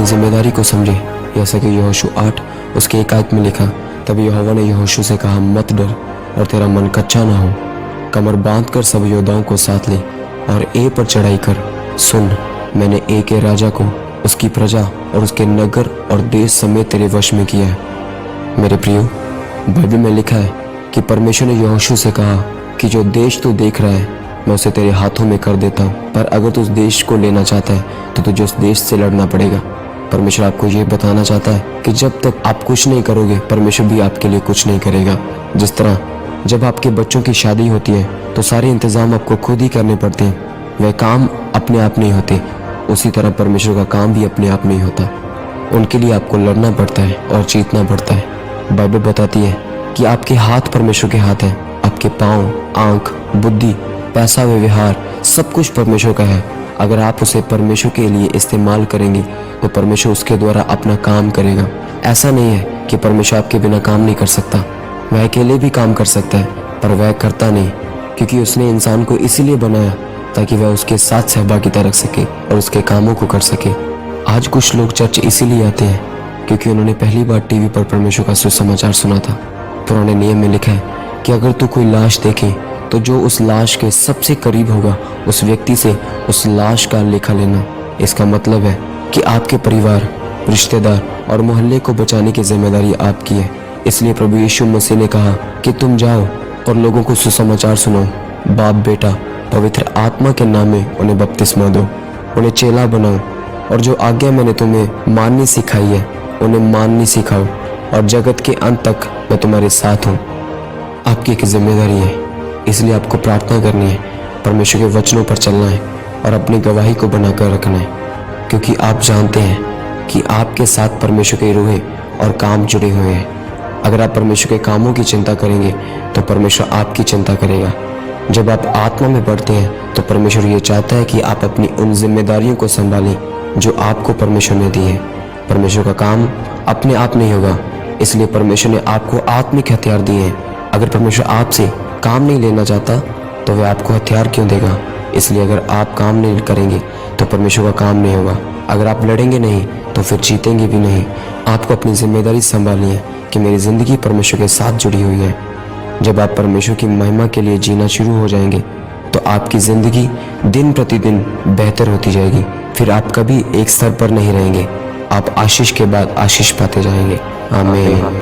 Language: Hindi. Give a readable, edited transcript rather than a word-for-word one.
अपनी जिम्मेदारी को समझे, जैसा कि यहोशू 8 उसके 1 आयत में लिखा। तब यहोवा ने यहोशू से कहा, मत डर और तेरा मन कच्चा ना हो। कमर बांध कर सब योद्धाओं को साथ ले और ए पर चढ़ाई कर। सुन, मैंने ए के राजा को, उसकी प्रजा और उसके नगर और देश समेत तेरे वश में किया है। मेरे प्रियो, बाइबल में लिखा है कि परमेश्वर ने यहोशू से कहा कि जो देश तू देख रहा है मैं उसे तेरे हाथों में कर देता हूँ, पर अगर तू उस देश को लेना चाहता है तो तुझे उस देश से लड़ना पड़ेगा। परमेश्वर आपको ये बताना चाहता है कि जब तक आप कुछ नहीं करोगे, परमेश्वर भी आपके लिए कुछ नहीं करेगा। जिस तरह जब आपके बच्चों की शादी होती है तो सारे इंतजाम आपको खुद ही करने पड़ते हैं, वह काम अपने आप नहीं होते। उसी तरह परमेश्वर का काम भी अपने आप नहीं होता, उनके लिए आपको लड़ना पड़ता है और जीतना पड़ता है। बाइबल बताती है कि आपके हाथ परमेश्वर के हाथ हैं, आपके पाँव, आँख, बुद्धि, पैसा, व्यवहार सब कुछ परमेश्वर का है। अगर आप उसे परमेश्वर के लिए इस्तेमाल करेंगे तो परमेश्वर उसके द्वारा अपना काम करेगा। ऐसा नहीं है कि परमेश्वर आपके बिना काम नहीं कर सकता, वह अकेले भी काम कर सकता है, पर वह करता नहीं, क्योंकि उसने इंसान को इसीलिए बनाया ताकि वह उसके साथ सहभागिता रख सके और उसके कामों को कर सके। आज कुछ लोग चर्च इसीलिए आते हैं क्योंकि उन्होंने पहली बार टीवी पर परमेश्वर का सुसमाचार सुना था। पुराने नियम में लिखा है कि अगर तू कोई लाश देखे तो जो उस लाश के सबसे करीब होगा उस व्यक्ति से उस लाश का लेखा लेना। इसका मतलब है कि आपके परिवार, रिश्तेदार और मोहल्ले को बचाने की जिम्मेदारी आपकी है। इसलिए प्रभु यीशु मसीह ने कहा कि तुम जाओ और लोगों को सुसमाचार सुनाओ। बाप, बेटा, पवित्र आत्मा के नाम में उन्हें बपतिस्मा दो, उन्हें चेला बनाओ और जो आज्ञा मैंने तुम्हें माननी सिखाई है उन्हें माननी सिखाओ, और जगत के अंत तक मैं तुम्हारे साथ हूँ। आपकी एक जिम्मेदारी है, इसलिए आपको प्रार्थना करनी है, परमेश्वर के वचनों पर चलना है और अपनी गवाही को बनाकर रखना है, क्योंकि आप जानते हैं कि आपके साथ परमेश्वर के रूह और काम जुड़े हुए हैं। अगर आप परमेश्वर के कामों की चिंता करेंगे तो परमेश्वर आपकी चिंता करेगा। जब आप आत्मा में बढ़ते हैं तो परमेश्वर ये चाहता है कि आप अपनी उन जिम्मेदारियों को संभालें जो आपको परमेश्वर ने दी है। परमेश्वर का काम अपने आप नहीं होगा, इसलिए परमेश्वर ने आपको आत्मिक हथियार दिए हैं। अगर परमेश्वर आपसे काम नहीं लेना चाहता तो वह आपको हथियार क्यों देगा? इसलिए अगर आप काम नहीं करेंगे तो परमेश्वर का काम नहीं होगा। अगर आप लड़ेंगे नहीं तो फिर जीतेंगे भी नहीं। आपको अपनी जिम्मेदारी संभालनी है कि मेरी ज़िंदगी परमेश्वर के साथ जुड़ी हुई है। जब आप परमेश्वर की महिमा के लिए जीना शुरू हो जाएंगे तो आपकी ज़िंदगी दिन प्रतिदिन बेहतर होती जाएगी। फिर आप कभी एक स्तर पर नहीं रहेंगे, आप आशीष के बाद आशीष पाते जाएंगे। आमीन।